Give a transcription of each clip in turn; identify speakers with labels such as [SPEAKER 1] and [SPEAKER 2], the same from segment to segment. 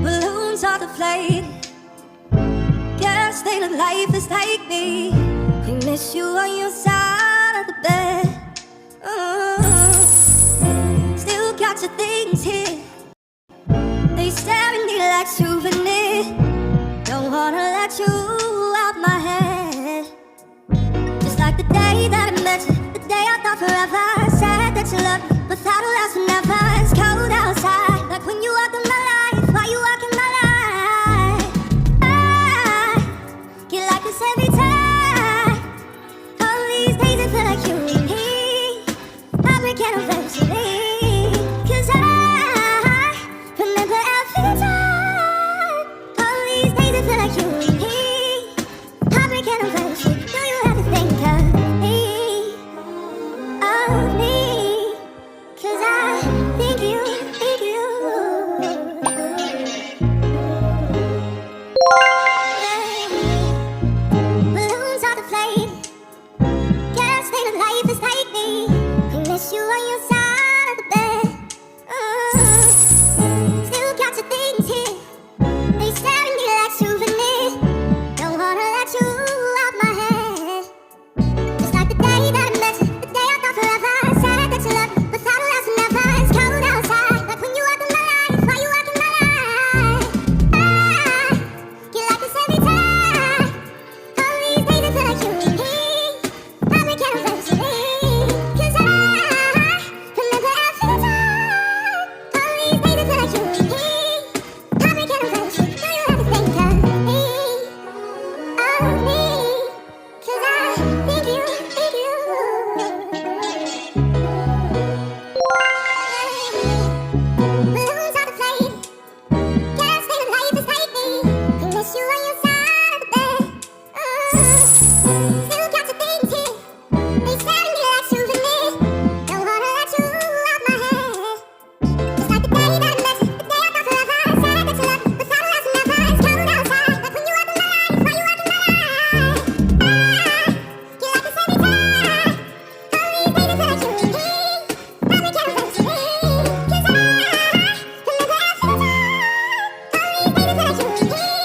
[SPEAKER 1] Balloons are deflated. Gas state of life is take me. We miss you on your side of the bed. Still got your things here. They stare at me like souvenirs. Don't wanna let you out my head. Just like the day that I met you, the day I thought forever. Said that you loved me, but that'll last forever. It's cold outside, like when you walk in my life. Why you walk in my life? I get like this every time. All these days I feel like you and me. Heartbreak anniversary. 'Cause I remember every time. All these days I feel like you and me. Heartbreak anniversary. Know you have to think of me. Of me. 'Cause I think you, think you. Balloons are deflated. Gas state of life is take me. We miss you on your side of the bed. Still got your things here. They stare at me like souvenirs. Don't wanna let you out my head. Just like the day that I met you, the day I thought forever. Said that you loved me, but that'll last forever. It's cold outside, like when you walk in my life. Why you walk in my life? I get like this every time. All these days I feel like you and me. Heartbreak anniversary. 'Cause I remember every time. All these days I feel like you and me. Heartbreak anniversary. Know you have to think of me. Of me. 'Cause I think you, think you. Balloons are deflated. Gas state of life is take me. We miss you on your side of the bed. Still got your things here. They stare at me like souvenirs. Don't wanna let you out my head. Just like the day that I met you, the day I thought forever. Said that you loved me, but that'll last forever. It's cold outside, like when you walk in my life. Why you walk in my life? I get like this every time. All these days I feel like you and me. Heartbreak anniversary. 'Cause I remember every time. All these days I feel like you and me. Heartbreak anniversary. Know you have to think of me. Of me. 'Cause I think you, think you. Balloons are deflated. Gas state of life is take me. We miss you on your side of the bed. Still got your things here. They stare at me like souvenirs. Don't wanna let you out my head.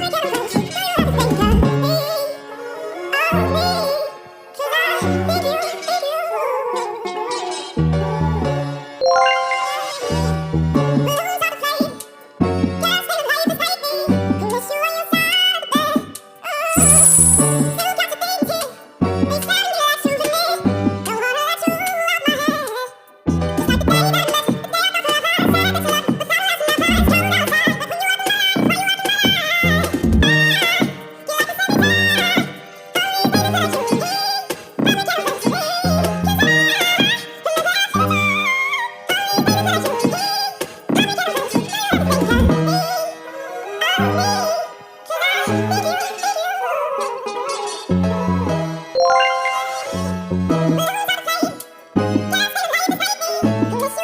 [SPEAKER 1] Just like the day that I met you, the day I thought forever. Said that you loved me, but that'll last forever. It's cold outside, like when you walk in my life. Why you walk in my life? Get like this every time. All these days I feel like you and me. Heartbreak anniversary. 'Cause I remember every time. All these days I feel like you and me. Heartbreak anniversary. Know you have to think of me. Of me. 'Cause I think you, think you. Balloons are deflated. Gas state of life is take me. We miss you on your side of the bed. Still got your things here. They stare at me like souvenirs. Don't wanna let you out my head. Just like the day that I met you, the day I thought forever. Said that you loved me, but that'll last forever. It's cold outside, like when you walk in my life. Why you walk in my life? Get like this every time. All these days I feel like you and me. Heartbreak anniversary. 'Cause I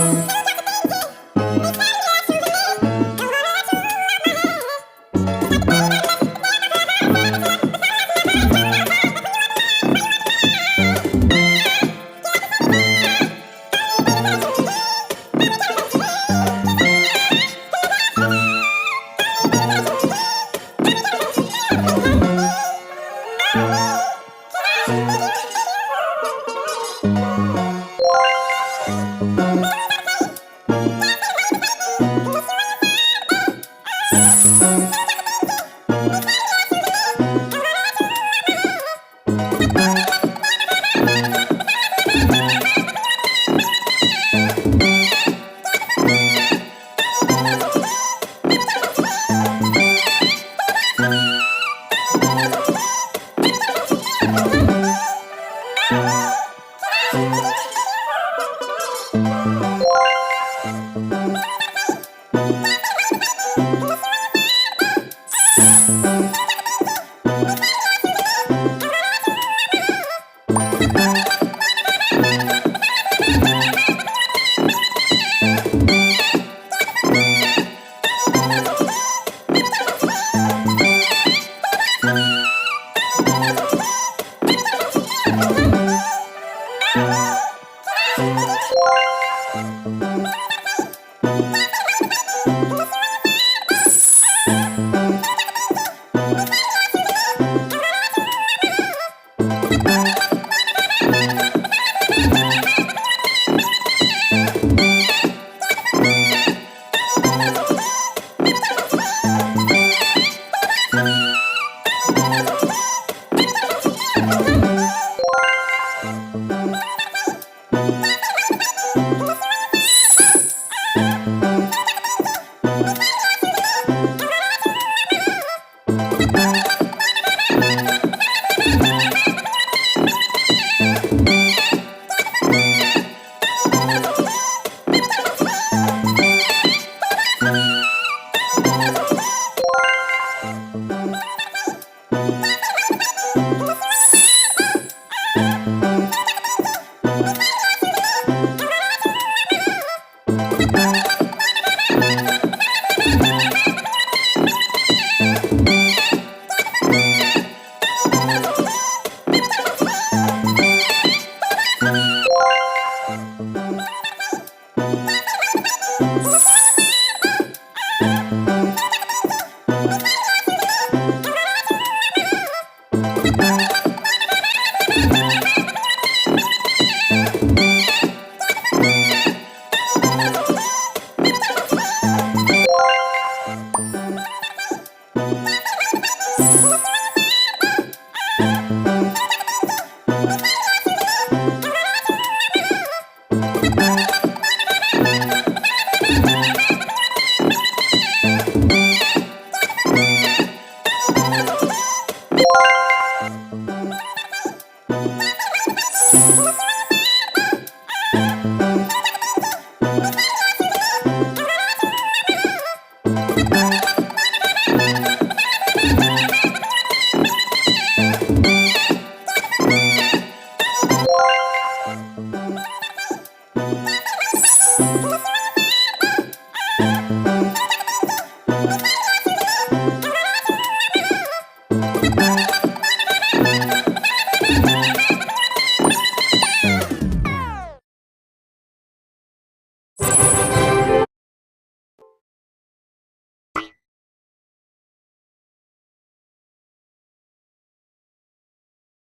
[SPEAKER 1] think you, think you.